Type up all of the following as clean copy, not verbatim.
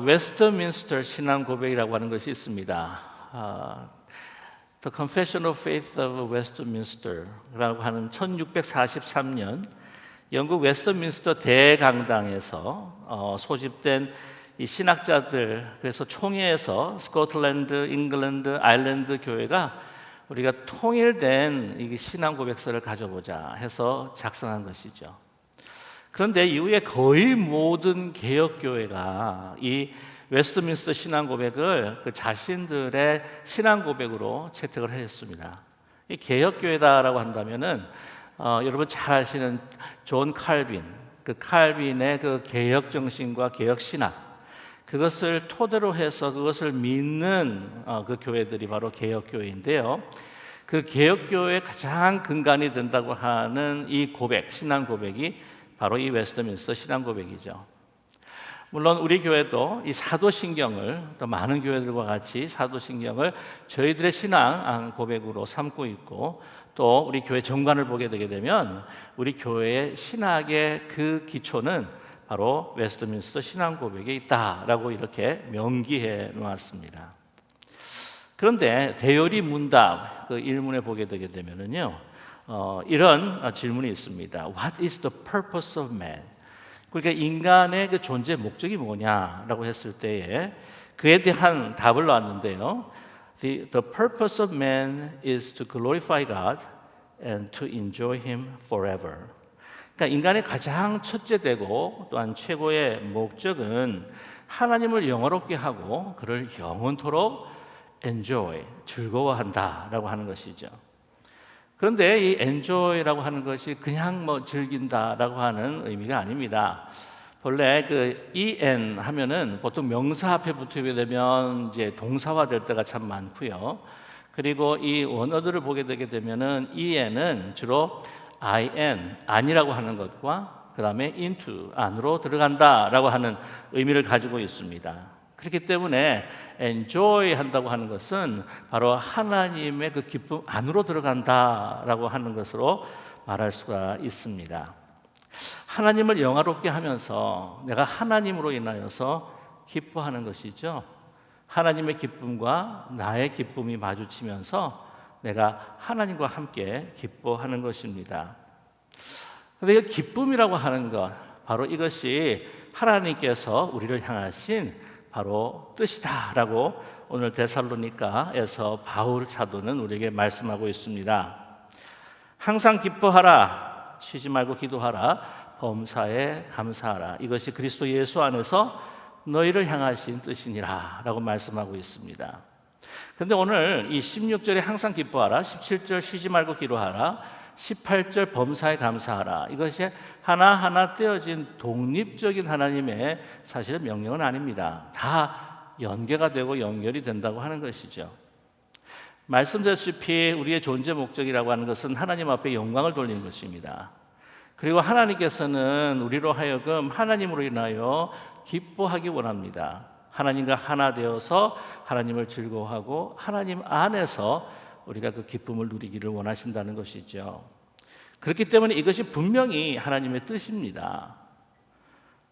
웨스트민스터 신앙 고백이라고 하는 것이 있습니다. The Confession of Faith of Westminster라고 하는 1643년 영국 웨스트민스터 대강당에서 소집된 이 신학자들, 그래서 총회에서 스코틀랜드, 잉글랜드, 아일랜드 교회가 우리가 통일된 이 신앙 고백서를 가져보자 해서 작성한 것이죠. 그런데 이후에 거의 모든 개혁교회가 이 웨스트민스터 신앙 고백을 그 자신들의 신앙 고백으로 채택을 했습니다. 이 개혁교회다라고 한다면은 여러분 잘 아시는 존 칼빈, 그 칼빈의 그 개혁 정신과 개혁 신학, 그것을 토대로 해서 그것을 믿는 그 교회들이 바로 개혁교회인데요. 그 개혁교회의 가장 근간이 된다고 하는 이 고백, 신앙 고백이 바로 이 웨스트민스터 신앙 고백이죠. 물론 우리 교회도 이 사도신경을 또 많은 교회들과 같이 사도신경을 저희들의 신앙 고백으로 삼고 있고, 또 우리 교회 정관을 보게 되게 되면 우리 교회의 신학의 그 기초는 바로 웨스트민스터 신앙 고백에 있다라고 이렇게 명기해 놓았습니다. 그런데 대요리 문답 그 일문에 보게 되게 되면은요, 이런 질문이 있습니다. What is the purpose of man? 그러니까 인간의 그 존재 목적이 뭐냐라고 했을 때에 그에 대한 답을 놨는데요. The purpose of man is to glorify God and to enjoy Him forever. 그러니까 인간의 가장 첫째되고 또한 최고의 목적은 하나님을 영화롭게 하고 그를 영원토록 enjoy, 즐거워한다라고 하는 것이죠. 그런데 이 enjoy라고 하는 것이 그냥 즐긴다라고 하는 의미가 아닙니다. 본래 그 en 하면은 보통 명사 앞에 붙게 되면 이제 동사화 될 때가 참 많고요. 그리고 이 원어들을 보게 되게 되면은 en은 주로 in, 아니라고 하는 것과 그 다음에 into, 안으로 들어간다라고 하는 의미를 가지고 있습니다. 그렇기 때문에 enjoy 한다고 하는 것은 바로 하나님의 그 기쁨 안으로 들어간다라고 하는 것으로 말할 수가 있습니다. 하나님을 영화롭게 하면서 내가 하나님으로 인하여서 기뻐하는 것이죠. 하나님의 기쁨과 나의 기쁨이 마주치면서 내가 하나님과 함께 기뻐하는 것입니다. 그런데 이 기쁨이라고 하는 것, 바로 이것이 하나님께서 우리를 향하신 바로 뜻이다라고 오늘 데살로니가에서 바울 사도는 우리에게 말씀하고 있습니다. 항상 기뻐하라, 쉬지 말고 기도하라, 범사에 감사하라. 이것이 그리스도 예수 안에서 너희를 향하신 뜻이니라 라고 말씀하고 있습니다. 그런데 오늘 이 16절에 항상 기뻐하라, 17절 쉬지 말고 기도하라, 18절 범사에 감사하라, 이것이 하나하나 떼어진 독립적인 하나님의 사실은 명령은 아닙니다. 다 연계가 되고 연결이 된다고 하는 것이죠. 말씀드렸다시피 우리의 존재 목적이라고 하는 것은 하나님 앞에 영광을 돌리는 것입니다. 그리고 하나님께서는 우리로 하여금 하나님으로 인하여 기뻐하기 원합니다. 하나님과 하나 되어서 하나님을 즐거워하고 하나님 안에서 우리가 그 기쁨을 누리기를 원하신다는 것이죠. 그렇기 때문에 이것이 분명히 하나님의 뜻입니다.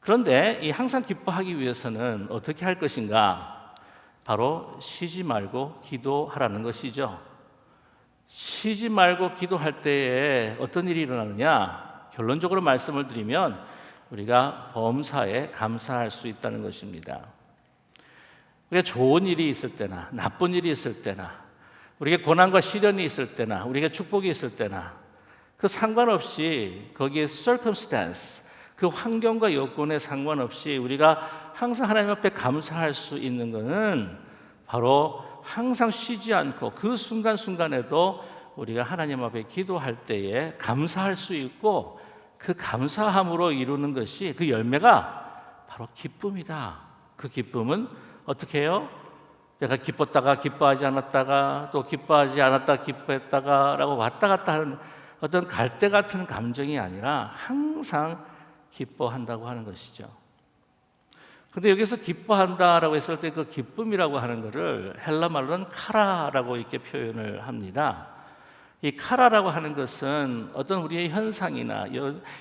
그런데 이 항상 기뻐하기 위해서는 어떻게 할 것인가? 바로 쉬지 말고 기도하라는 것이죠. 쉬지 말고 기도할 때에 어떤 일이 일어나느냐? 결론적으로 말씀을 드리면 우리가 범사에 감사할 수 있다는 것입니다. 우리가 좋은 일이 있을 때나 나쁜 일이 있을 때나 우리에게 고난과 시련이 있을 때나 우리에게 축복이 있을 때나 그 상관없이 거기에 circumstance, 그 환경과 여건에 상관없이 우리가 항상 하나님 앞에 감사할 수 있는 것은 바로 항상 쉬지 않고 그 순간순간에도 우리가 하나님 앞에 기도할 때에 감사할 수 있고 그 감사함으로 이루는 것이 그 열매가 바로 기쁨이다. 그 기쁨은 어떻게 해요? 내가 기뻤다가 기뻐하지 않았다가 또 기뻐하지 않았다가 기뻐했다가 라고 왔다 갔다 하는 어떤 갈대 같은 감정이 아니라 항상 기뻐한다고 하는 것이죠. 그런데 여기서 기뻐한다라고 했을 때 그 기쁨이라고 하는 것을 헬라 말로는 카라라고 이렇게 표현을 합니다. 이 카라라고 하는 것은 어떤 우리의 현상이나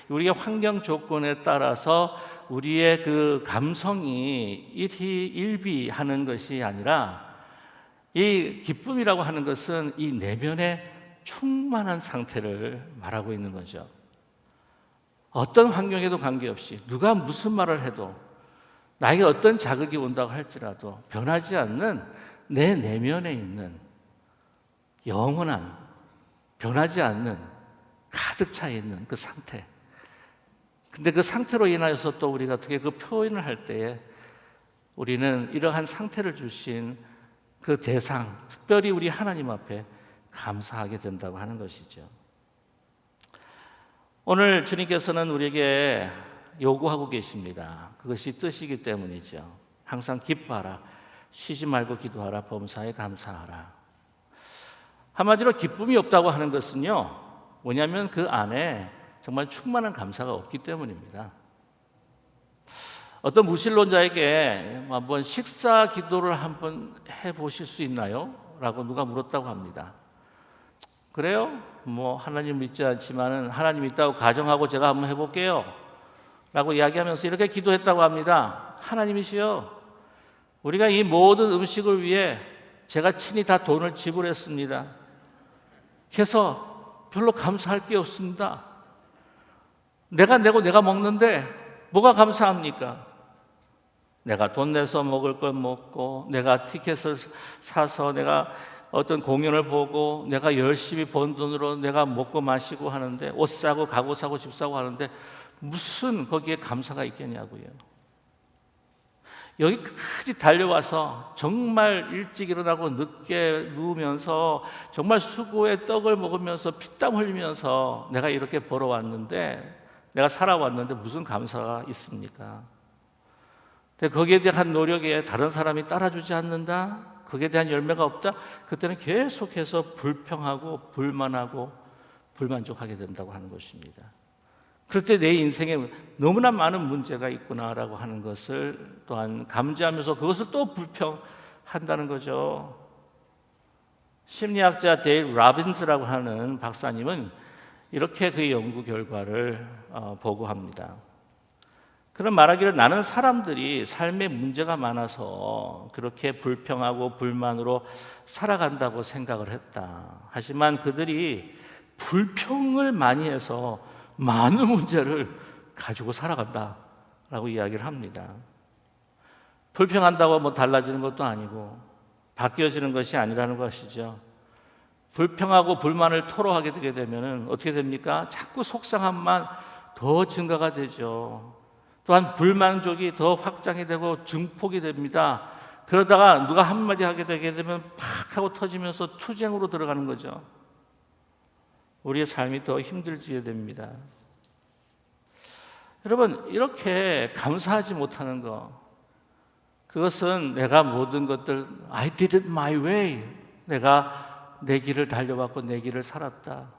우리의 환경 조건에 따라서 우리의 그 감성이 일희일비하는 것이 아니라, 이 기쁨이라고 하는 것은 이 내면의 충만한 상태를 말하고 있는 거죠. 어떤 환경에도 관계없이 누가 무슨 말을 해도, 나에게 어떤 자극이 온다고 할지라도 변하지 않는 내 내면에 있는 영원한, 변하지 않는, 가득 차 있는 그 상태. 근데 그 상태로 인하여서 또 우리가 어떻게 그 표현을 할 때에 우리는 이러한 상태를 주신 그 대상, 특별히 우리 하나님 앞에 감사하게 된다고 하는 것이죠. 오늘 주님께서는 우리에게 요구하고 계십니다. 그것이 뜻이기 때문이죠. 항상 기뻐하라, 쉬지 말고 기도하라, 범사에 감사하라. 한마디로 기쁨이 없다고 하는 것은요, 뭐냐면 그 안에 정말 충만한 감사가 없기 때문입니다. 어떤 무신론자에게 한번 식사 기도를 한번 해보실 수 있나요? 라고 누가 물었다고 합니다. 그래요? 뭐 하나님 믿지 않지만은 하나님 있다고 가정하고 제가 한번 해볼게요 라고 이야기하면서 이렇게 기도했다고 합니다. 하나님이시여, 우리가 이 모든 음식을 위해 제가 친히 다 돈을 지불했습니다. 그래서 별로 감사할 게 없습니다. 내가 내고 내가 먹는데 뭐가 감사합니까? 내가 돈 내서 먹을 걸 먹고, 내가 티켓을 사서 내가 어떤 공연을 보고, 내가 열심히 번 돈으로 내가 먹고 마시고 하는데, 옷 사고 가구 사고 집 사고 하는데 무슨 거기에 감사가 있겠냐고요. 여기까지 달려와서 정말 일찍 일어나고 늦게 누우면서 정말 수고의 떡을 먹으면서 피땀 흘리면서 내가 이렇게 벌어왔는데, 내가 살아왔는데 무슨 감사가 있습니까? 근데 거기에 대한 노력에 다른 사람이 따라주지 않는다? 거기에 대한 열매가 없다? 그때는 계속해서 불평하고 불만하고 불만족하게 된다고 하는 것입니다. 그럴 때 내 인생에 너무나 많은 문제가 있구나라고 하는 것을 또한 감지하면서 그것을 또 불평한다는 거죠. 심리학자 데일 라빈스라고 하는 박사님은 이렇게 그 연구 결과를 보고합니다. 그런 말하기를, 나는 사람들이 삶에 문제가 많아서 그렇게 불평하고 불만으로 살아간다고 생각을 했다. 하지만 그들이 불평을 많이 해서 많은 문제를 가지고 살아간다라고 이야기를 합니다. 불평한다고 뭐 달라지는 것도 아니고 바뀌어지는 것이 아니라는 것이죠. 불평하고 불만을 토로하게 되게 되면 어떻게 됩니까? 자꾸 속상함만 더 증가가 되죠. 또한 불만족이 더 확장이 되고 증폭이 됩니다. 그러다가 누가 한마디 하게 되게 되면 팍 하고 터지면서 투쟁으로 들어가는 거죠. 우리의 삶이 더 힘들지게 됩니다. 여러분, 이렇게 감사하지 못하는 것, 그것은 내가 모든 것들 I did it my way, 내가 내 길을 달려왔고 내 길을 살았다.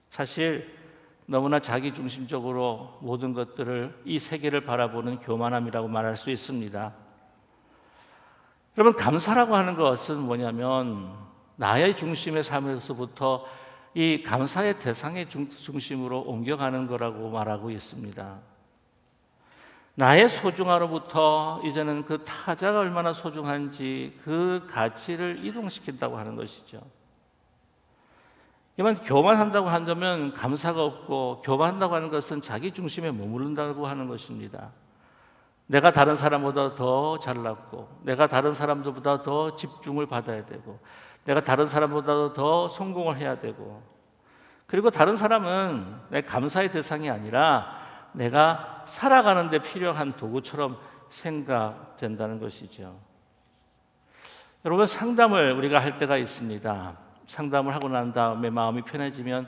사실 너무나 자기중심적으로 모든 것들을, 이 세계를 바라보는 교만함이라고 말할 수 있습니다. 여러분, 감사라고 하는 것은 뭐냐면 나의 중심의 삶에서부터 이 감사의 대상의 중심으로 옮겨가는 거라고 말하고 있습니다. 나의 소중함으로부터 이제는 그 타자가 얼마나 소중한지 그 가치를 이동시킨다고 하는 것이죠. 이만 교만한다고 한다면 감사가 없고, 교만한다고 하는 것은 자기 중심에 머무른다고 하는 것입니다. 내가 다른 사람보다 더 잘났고, 내가 다른 사람들보다 더 집중을 받아야 되고, 내가 다른 사람보다 더 성공을 해야 되고, 그리고 다른 사람은 내 감사의 대상이 아니라 내가 살아가는 데 필요한 도구처럼 생각된다는 것이죠. 여러분, 상담을 우리가 할 때가 있습니다. 상담을 하고 난 다음에 마음이 편해지면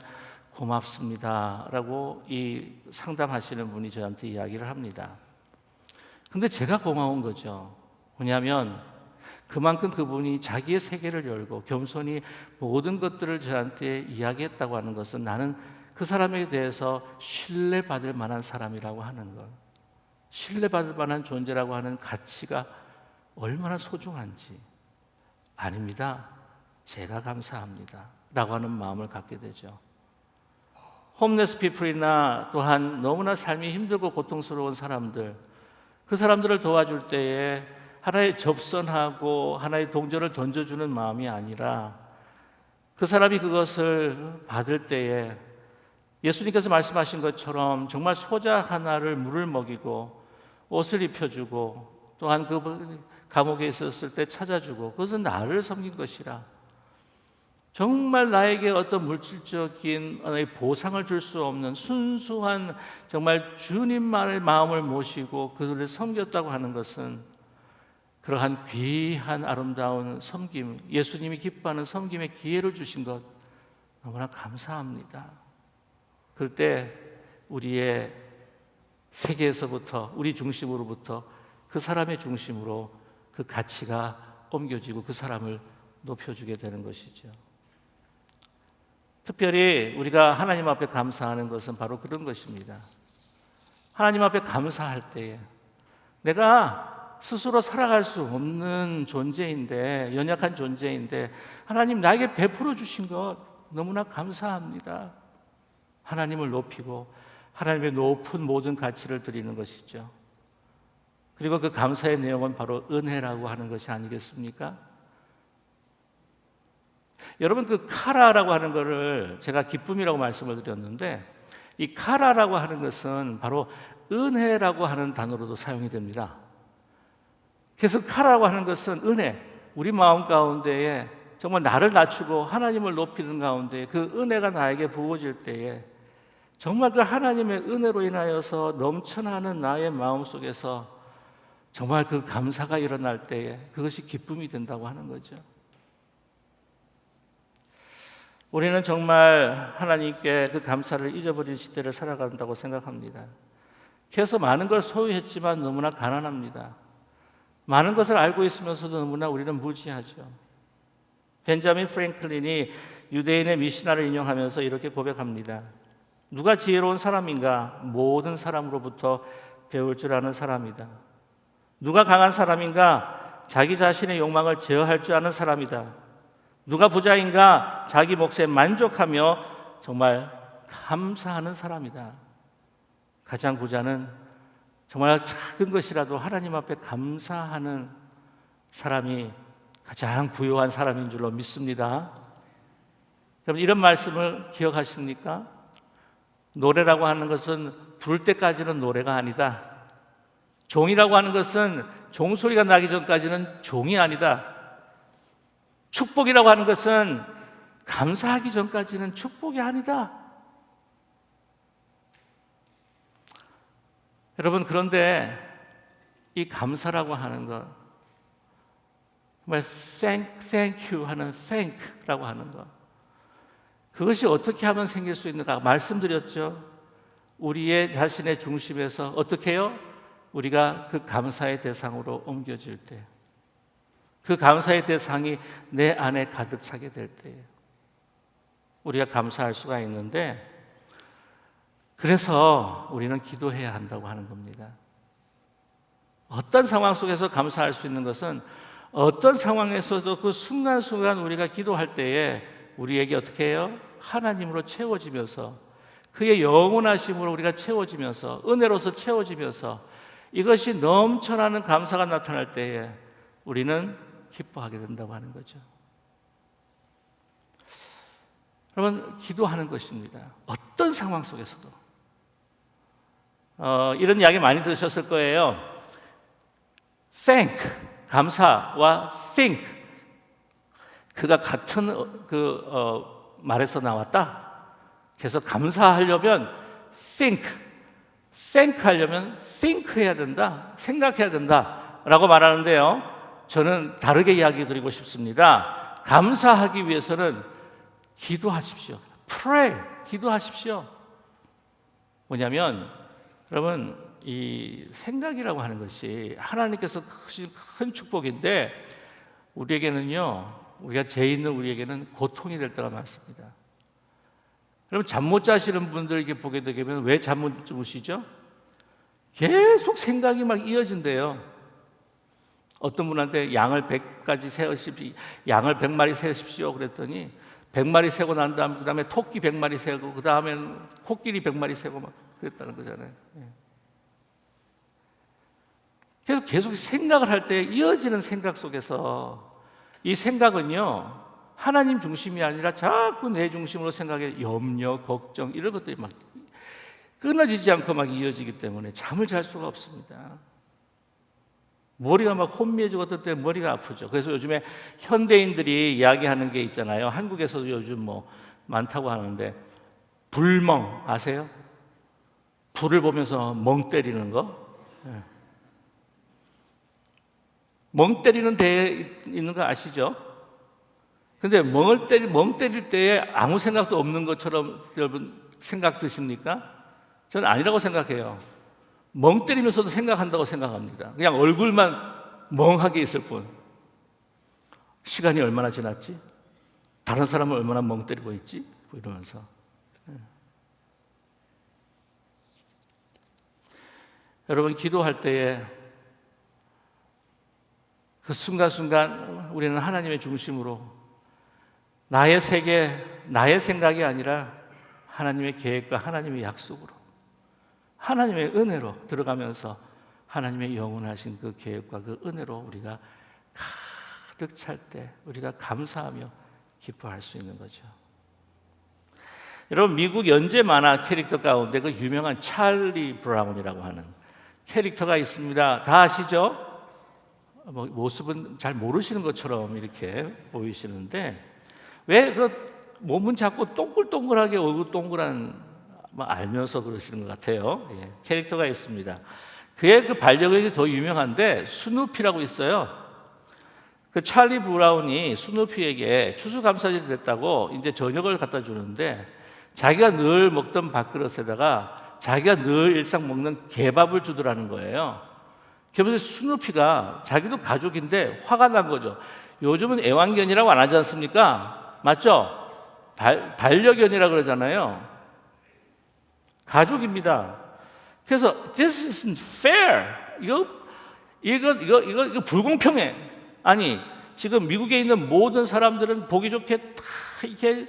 고맙습니다 라고 이 상담하시는 분이 저한테 이야기를 합니다. 근데 제가 고마운 거죠. 뭐냐면 그만큼 그분이 자기의 세계를 열고 겸손히 모든 것들을 저한테 이야기했다고 하는 것은 나는 그 사람에 대해서 신뢰받을 만한 사람이라고 하는 것, 신뢰받을 만한 존재라고 하는 가치가 얼마나 소중한지. 아닙니다, 제가 감사합니다 하는 마음을 갖게 되죠. 홈레스 피플이나 또한 너무나 삶이 힘들고 고통스러운 사람들, 그 사람들을 도와줄 때에 하나의 접선하고 하나의 동전을 던져주는 마음이 아니라 그 사람이 그것을 받을 때에 예수님께서 말씀하신 것처럼 정말 소자 하나를 물을 먹이고 옷을 입혀주고 또한 그 감옥에 있었을 때 찾아주고 그것은 나를 섬긴 것이라, 정말 나에게 어떤 물질적인 보상을 줄 수 없는 순수한 정말 주님만의 마음을 모시고 그들을 섬겼다고 하는 것은 그러한 귀한 아름다운 섬김, 예수님이 기뻐하는 섬김의 기회를 주신 것 너무나 감사합니다. 그럴 때 우리의 세계에서부터, 우리 중심으로부터 그 사람의 중심으로 그 가치가 옮겨지고 그 사람을 높여주게 되는 것이죠. 특별히 우리가 하나님 앞에 감사하는 것은 바로 그런 것입니다. 하나님 앞에 감사할 때에 내가 스스로 살아갈 수 없는 존재인데, 연약한 존재인데 하나님 나에게 베풀어 주신 것 너무나 감사합니다. 하나님을 높이고 하나님의 높은 모든 가치를 드리는 것이죠. 그리고 그 감사의 내용은 바로 은혜라고 하는 것이 아니겠습니까? 여러분, 그 카라라고 하는 것을 제가 기쁨이라고 말씀을 드렸는데, 이 카라라고 하는 것은 바로 은혜라고 하는 단어로도 사용이 됩니다. 그래서 카라라고 하는 것은 은혜, 우리 마음 가운데에 정말 나를 낮추고 하나님을 높이는 가운데 그 은혜가 나에게 부어질 때에 정말 그 하나님의 은혜로 인하여서 넘쳐나는 나의 마음 속에서 정말 그 감사가 일어날 때에 그것이 기쁨이 된다고 하는 거죠. 우리는 정말 하나님께 그 감사를 잊어버린 시대를 살아간다고 생각합니다. 그래서 많은 걸 소유했지만 너무나 가난합니다. 많은 것을 알고 있으면서도 너무나 우리는 무지하죠. 벤자민 프랭클린이 유대인의 미시나를 인용하면서 이렇게 고백합니다. 누가 지혜로운 사람인가? 모든 사람으로부터 배울 줄 아는 사람이다. 누가 강한 사람인가? 자기 자신의 욕망을 제어할 줄 아는 사람이다. 누가 부자인가? 자기 몫에 만족하며 정말 감사하는 사람이다. 가장 부자는 정말 작은 것이라도 하나님 앞에 감사하는 사람이 가장 부유한 사람인 줄로 믿습니다. 여러분, 이런 말씀을 기억하십니까? 노래라고 하는 것은 부를 때까지는 노래가 아니다. 종이라고 하는 것은 종소리가 나기 전까지는 종이 아니다. 축복이라고 하는 것은 감사하기 전까지는 축복이 아니다. 여러분, 그런데 이 감사라고 하는 것, 정말 thank you 하는 thank라고 하는 것, 그것이 어떻게 하면 생길 수 있는가 말씀드렸죠. 우리의 자신의 중심에서 어떻게 해요? 우리가 그 감사의 대상으로 옮겨질 때, 그 감사의 대상이 내 안에 가득 차게 될 때 우리가 감사할 수가 있는데, 그래서 우리는 기도해야 한다고 하는 겁니다. 어떤 상황 속에서 감사할 수 있는 것은 어떤 상황에서도 그 순간순간 우리가 기도할 때에 우리에게 어떻게 해요? 하나님으로 채워지면서, 그의 영원하심으로 우리가 채워지면서, 은혜로서 채워지면서 이것이 넘쳐나는 감사가 나타날 때에 우리는 기뻐하게 된다고 하는 거죠. 여러분, 기도하는 것입니다. 어떤 상황 속에서도. 이런 이야기 많이 들으셨을 거예요. thank, 감사와 think, 그가 같은 말에서 나왔다. 그래서 감사하려면 think 하려면 think 해야 된다, 생각해야 된다 라고 말하는데요, 저는 다르게 이야기 드리고 싶습니다. 감사하기 위해서는 기도하십시오. pray, 기도하십시오. 뭐냐면 여러분, 이 생각이라고 하는 것이 하나님께서 크신 큰 축복인데 우리에게는요, 우리가 죄 있는 우리에게는 고통이 될 때가 많습니다. 여러분, 잠 못 자시는 분들 이렇게 보게 되면 왜 잠 못 주무시죠? 계속 생각이 막 이어진대요. 어떤 분한테 양을 100가지 세우십시오, 양을 100마리 세우십시오 그랬더니 100마리 세고 난 다음에 그다음에 토끼 100마리 세고 그다음엔 코끼리 100마리 세고 막 그랬다는 거잖아요. 그래서 계속 생각을 할 때 이어지는 생각 속에서 이 생각은요 하나님 중심이 아니라 자꾸 내 중심으로 생각해 염려, 걱정 이런 것들이 막 끊어지지 않고 막 이어지기 때문에 잠을 잘 수가 없습니다. 머리가 막 혼미해지고 어떨 때 머리가 아프죠. 그래서 요즘에 현대인들이 이야기하는 게 있잖아요. 한국에서도 요즘 뭐 많다고 하는데 불멍 아세요? 불을 보면서 멍 때리는 거. 멍 때리는 데에 있는 거 아시죠? 근데 멍 때릴 때에 아무 생각도 없는 것처럼 여러분 생각 드십니까? 저는 아니라고 생각해요. 멍 때리면서도 생각한다고 생각합니다. 그냥 얼굴만 멍하게 있을 뿐. 시간이 얼마나 지났지? 다른 사람은 얼마나 멍 때리고 있지? 이러면서. 여러분 기도할 때에 그 순간순간 우리는 하나님의 중심으로 나의 세계, 나의 생각이 아니라 하나님의 계획과 하나님의 약속으로 하나님의 은혜로 들어가면서 하나님의 영원하신 그 계획과 그 은혜로 우리가 가득 찰 때 우리가 감사하며 기뻐할 수 있는 거죠. 여러분 미국 연재 만화 캐릭터 가운데 그 유명한 찰리 브라운이라고 하는 캐릭터가 있습니다. 다 아시죠? 뭐 모습은 잘 모르시는 것처럼 이렇게 보이시는데 왜 그 몸은 자꾸 동글동글하게 얼굴 동그란 알면서 그러시는 것 같아요. 캐릭터가 있습니다. 그의 그 반려견이 더 유명한데 스누피라고 있어요. 그 찰리 브라운이 스누피에게 추수감사절이 됐다고 이제 저녁을 갖다 주는데 자기가 늘 먹던 밥그릇에다가 자기가 늘 일상 먹는 개밥을 주더라는 거예요. 그래서 스누피가 자기도 가족인데 화가 난 거죠. 요즘은 애완견이라고 안 하지 않습니까? 맞죠? 반려견이라고 그러잖아요. 가족입니다. 그래서 this isn't fair. 이거 불공평해. 아니 지금 미국에 있는 모든 사람들은 보기 좋게 다 이렇게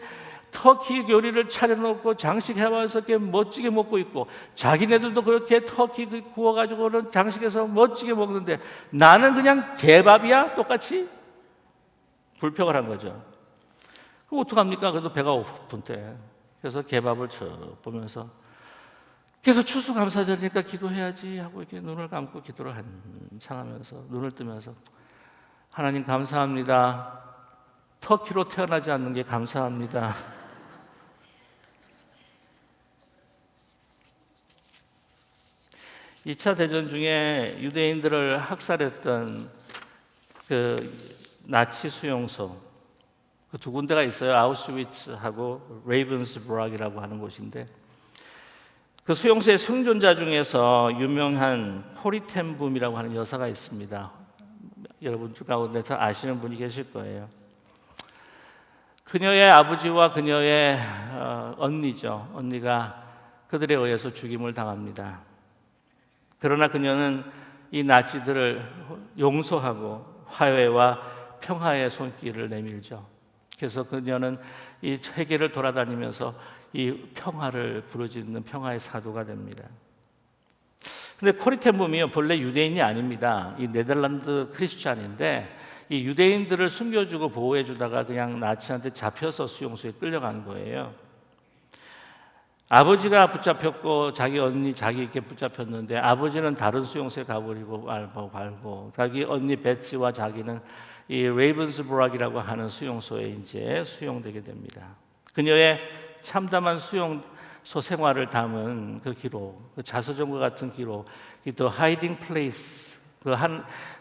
터키 요리를 차려놓고 장식해와서 이렇게 멋지게 먹고 있고 자기네들도 그렇게 터키 구워가지고는 장식해서 멋지게 먹는데 나는 그냥 개밥이야? 똑같이? 불평을 한 거죠. 그럼 어떡합니까? 그래도 배가 고픈 때. 그래서 개밥을 보면서 그래서 추수감사절이니까 기도해야지 하고 이렇게 눈을 감고 기도를 한참 하면서 눈을 뜨면서 하나님 감사합니다. 터키로 태어나지 않는 게 감사합니다. 2차 대전 중에 유대인들을 학살했던 그 나치 수용소 그 두 군데가 있어요. 아우슈비츠하고 레이븐스부락이라고 하는 곳인데 그 수용소의 생존자 중에서 유명한 코리 텐 붐이라고 하는 여사가 있습니다. 여러분들 가운데 다 아시는 분이 계실 거예요. 그녀의 아버지와 그녀의 언니죠. 언니가 그들에 의해서 죽임을 당합니다. 그러나 그녀는 이 나치들을 용서하고 화해와 평화의 손길을 내밀죠. 그래서 그녀는 이 세계를 돌아다니면서 이 평화를 부르짖는 평화의 사도가 됩니다. 근데 코리 텐 붐이요 본래 유대인이 아닙니다. 이 네덜란드 크리스찬인데 이 유대인들을 숨겨주고 보호해주다가 그냥 나치한테 잡혀서 수용소에 끌려간 거예요. 아버지가 붙잡혔고 자기 언니 자기에게 붙잡혔는데 아버지는 다른 수용소에 가버리고 말고 자기 언니 베츠와 자기는 이 레이븐스부락이라고 하는 수용소에 이제 수용되게 됩니다. 그녀의 참담한 수용소 생활을 담은 그 기록, 그 자서전과 같은 기록, 이 The Hiding Place, 그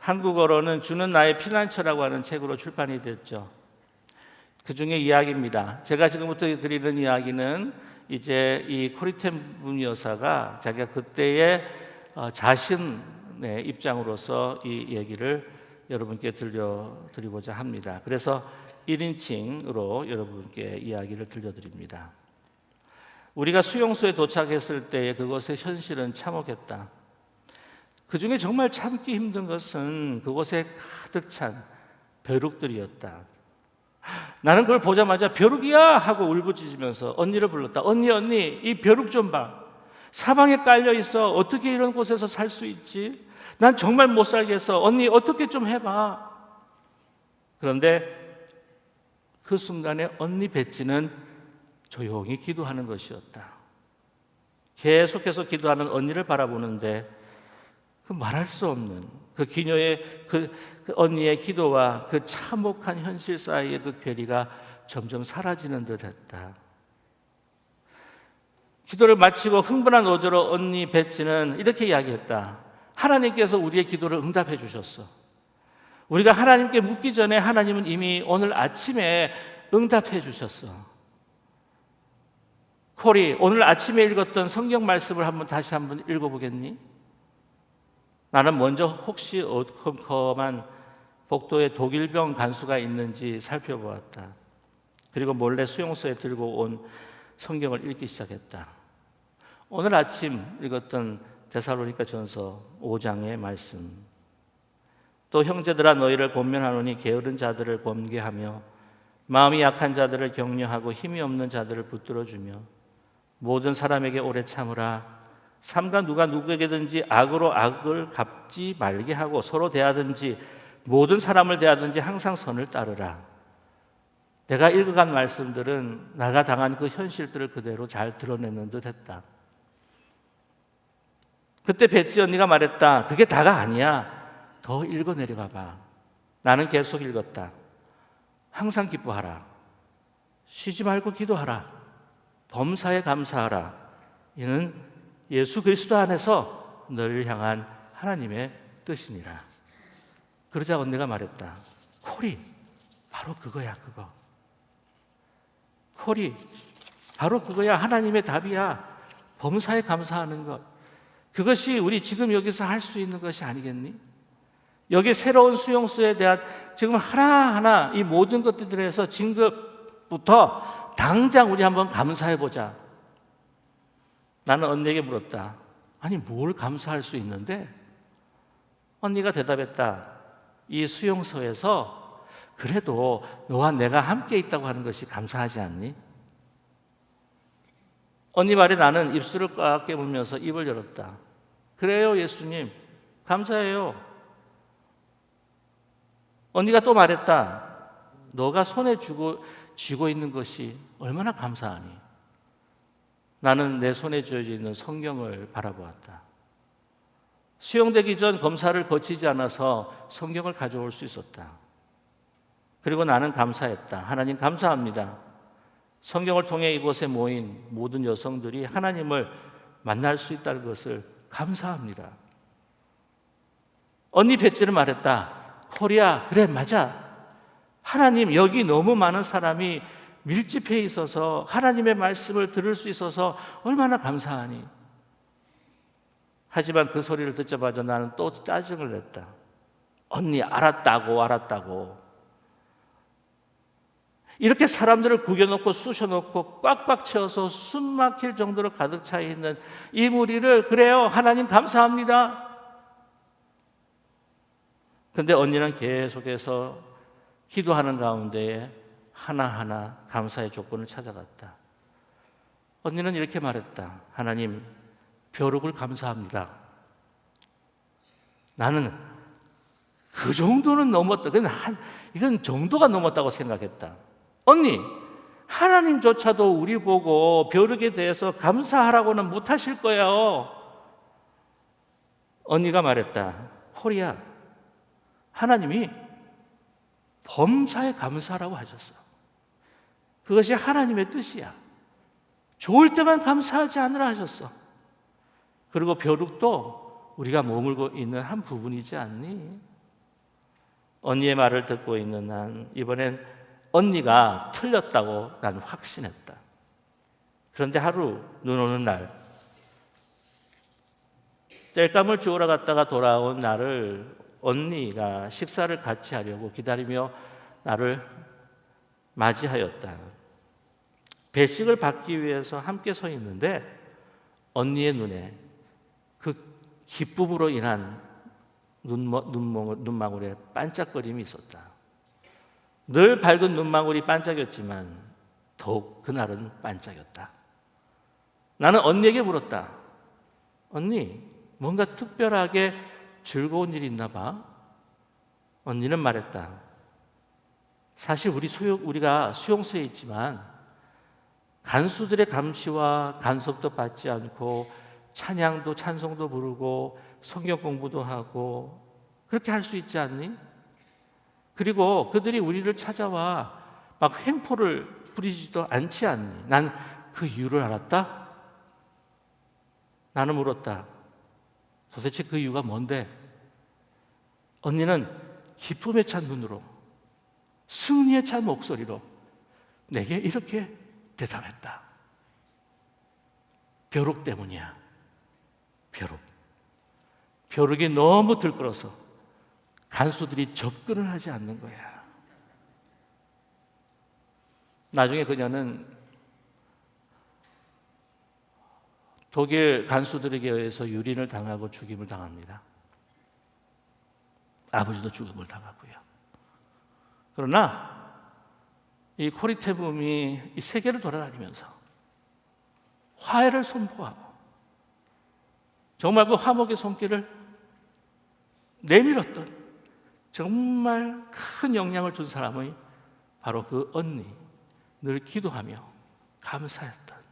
한국어로는 주는 나의 피난처라고 하는 책으로 출판이 됐죠. 그 중에 이야기입니다. 제가 지금부터 드리는 이야기는 이제 이 코리 텐 붐 여사가 자기가 그때의 자신의 입장으로서 이 얘기를 여러분께 들려드리고자 합니다. 그래서 1인칭으로 여러분께 이야기를 들려드립니다. 우리가 수용소에 도착했을 때에 그것의 현실은 참혹했다. 그 중에 정말 참기 힘든 것은 그곳에 가득 찬 벼룩들이었다. 나는 그걸 보자마자 벼룩이야 하고 울부짖으면서 언니를 불렀다. 언니, 이 벼룩 좀 봐. 사방에 깔려 있어. 어떻게 이런 곳에서 살 수 있지? 난 정말 못 살겠어. 언니 어떻게 좀 해봐. 그런데 그 순간에 언니 배지는 조용히 기도하는 것이었다. 계속해서 기도하는 언니를 바라보는데 그 말할 수 없는 그 기녀의 그 언니의 기도와 그 참혹한 현실 사이의 그 괴리가 점점 사라지는 듯했다. 기도를 마치고 흥분한 어조로 언니 배지는 이렇게 이야기했다. 하나님께서 우리의 기도를 응답해 주셨어. 우리가 하나님께 묻기 전에 하나님은 이미 오늘 아침에 응답해 주셨어. 코리, 오늘 아침에 읽었던 성경 말씀을 다시 한번 읽어보겠니? 나는 먼저 혹시 어컴컴한 복도에 독일병 간수가 있는지 살펴보았다. 그리고 몰래 수용소에 들고 온 성경을 읽기 시작했다. 오늘 아침 읽었던 데살로니가 전서 5장의 말씀. 또 형제들아 너희를 권면하노니 게으른 자들을 범계하며 마음이 약한 자들을 격려하고 힘이 없는 자들을 붙들어주며 모든 사람에게 오래 참으라. 삼가 누가 누구에게든지 악으로 악을 갚지 말게 하고 서로 대하든지 모든 사람을 대하든지 항상 선을 따르라. 내가 읽어간 말씀들은 내가 당한 그 현실들을 그대로 잘 드러내는 듯 했다. 그때 배지 언니가 말했다. 그게 다가 아니야. 더 읽어 내려가 봐. 나는 계속 읽었다. 항상 기뻐하라. 쉬지 말고 기도하라. 범사에 감사하라. 이는 예수 그리스도 안에서 너를 향한 하나님의 뜻이니라. 그러자 언니가 말했다. 코리, 바로 그거야, 그거. 코리, 바로 그거야. 하나님의 답이야. 범사에 감사하는 것. 그것이 우리 지금 여기서 할 수 있는 것이 아니겠니? 여기 새로운 수용소에 대한 지금 하나하나 이 모든 것들에 대해서 진급부터 당장 우리 한번 감사해 보자. 나는 언니에게 물었다. 아니 뭘 감사할 수 있는데? 언니가 대답했다. 이 수용소에서 그래도 너와 내가 함께 있다고 하는 것이 감사하지 않니? 언니 말에 나는 입술을 꽉 깨물면서 입을 열었다. 그래요 예수님, 감사해요. 언니가 또 말했다. 너가 손에 쥐고 있는 것이 얼마나 감사하니? 나는 내 손에 쥐어져 있는 성경을 바라보았다. 수용되기 전 검사를 거치지 않아서 성경을 가져올 수 있었다. 그리고 나는 감사했다. 하나님 감사합니다. 성경을 통해 이곳에 모인 모든 여성들이 하나님을 만날 수 있다는 것을 감사합니다. 언니 배지는 말했다. 코리아, 그래 맞아. 하나님 여기 너무 많은 사람이 밀집해 있어서 하나님의 말씀을 들을 수 있어서 얼마나 감사하니. 하지만 그 소리를 듣자마자 나는 또 짜증을 냈다. 언니 알았다고. 이렇게 사람들을 구겨놓고 쑤셔놓고 꽉꽉 채워서 숨 막힐 정도로 가득 차 있는 이 무리를 그래요 하나님 감사합니다. 근데 언니는 계속해서 기도하는 가운데에 하나하나 감사의 조건을 찾아갔다. 언니는 이렇게 말했다. 하나님, 벼룩을 감사합니다. 나는 그 정도는 넘었다. 이건 정도가 넘었다고 생각했다. 언니, 하나님조차도 우리 보고 벼룩에 대해서 감사하라고는 못하실 거예요. 언니가 말했다. 코리아, 하나님이 범사에 감사하라고 하셨어. 그것이 하나님의 뜻이야. 좋을 때만 감사하지 않으라 하셨어. 그리고 벼룩도 우리가 머물고 있는 한 부분이지 않니? 언니의 말을 듣고 있는 난 이번엔 언니가 틀렸다고 난 확신했다. 그런데 하루 눈 오는 날 땔감을 주우러 갔다가 돌아온 나를 언니가 식사를 같이 하려고 기다리며 나를 맞이하였다. 배식을 받기 위해서 함께 서 있는데 언니의 눈에 그 기쁨으로 인한 눈망울에 반짝거림이 있었다. 늘 밝은 눈망울이 반짝였지만 더욱 그날은 반짝였다. 나는 언니에게 물었다. 언니, 뭔가 특별하게 즐거운 일이 있나 봐? 언니는 말했다. 사실 우리가 수용소에 있지만 간수들의 감시와 간섭도 받지 않고 찬양도 찬송도 부르고 성경 공부도 하고 그렇게 할 수 있지 않니? 그리고 그들이 우리를 찾아와 막 횡포를 부리지도 않지 않니? 난 그 이유를 알았다? 나는 물었다. 도대체 그 이유가 뭔데? 언니는 기쁨에 찬 눈으로 승리에 찬 목소리로 내게 이렇게 대답했다. 벼룩 때문이야. 벼룩. 벼룩이 너무 들끓어서 간수들이 접근을 하지 않는 거야. 나중에 그녀는 독일 간수들에게 의해서 유린을 당하고 죽임을 당합니다. 아버지도 죽음을 당하고요. 그러나 이 코리테붐이 이 세계를 돌아다니면서 화해를 선포하고 정말 그 화목의 손길을 내밀었던 정말 큰 영향을 준 사람이 바로 그 언니, 늘 기도하며 감사했던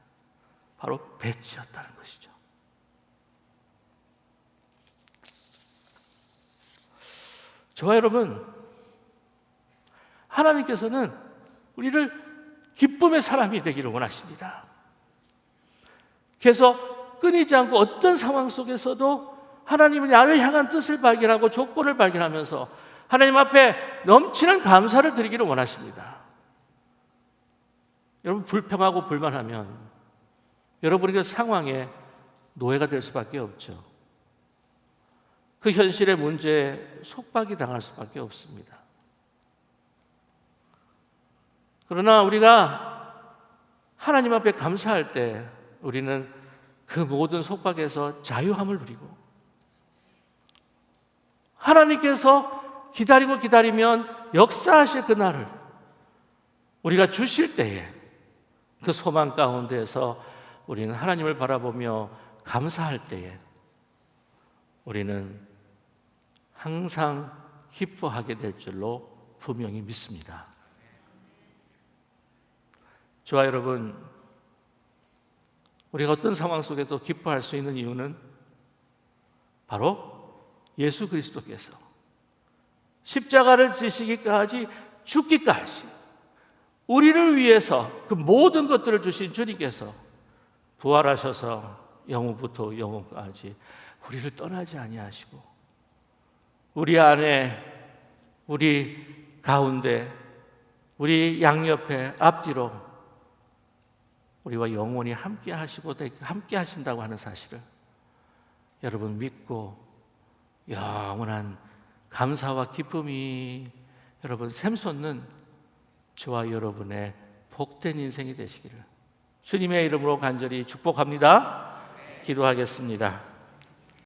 바로 베치였다는 것이죠. 저와 여러분, 하나님께서는 우리를 기쁨의 사람이 되기를 원하십니다. 그래서 끊이지 않고 어떤 상황 속에서도 하나님은 나를 향한 뜻을 발견하고 조건을 발견하면서 하나님 앞에 넘치는 감사를 드리기를 원하십니다. 여러분, 불평하고 불만하면 여러분에게 상황에 노예가 될 수밖에 없죠. 그 현실의 문제에 속박이 당할 수밖에 없습니다. 그러나 우리가 하나님 앞에 감사할 때 우리는 그 모든 속박에서 자유함을 누리고 하나님께서 기다리면 역사하실 그날을 우리가 주실 때에 그 소망 가운데에서 우리는 하나님을 바라보며 감사할 때에 우리는 항상 기뻐하게 될 줄로 분명히 믿습니다. 저와 여러분, 우리가 어떤 상황 속에도 기뻐할 수 있는 이유는 바로 예수 그리스도께서 십자가를 지시기까지 죽기까지 우리를 위해서 그 모든 것들을 주신 주님께서 부활하셔서 영원부터 영원까지 우리를 떠나지 아니하시고 우리 안에, 우리 가운데, 우리 양옆에, 앞뒤로 우리와 영원히 함께 하시고 함께 하신다고 하는 사실을 여러분 믿고 영원한 감사와 기쁨이 여러분 샘솟는 저와 여러분의 복된 인생이 되시기를 주님의 이름으로 간절히 축복합니다. 기도하겠습니다.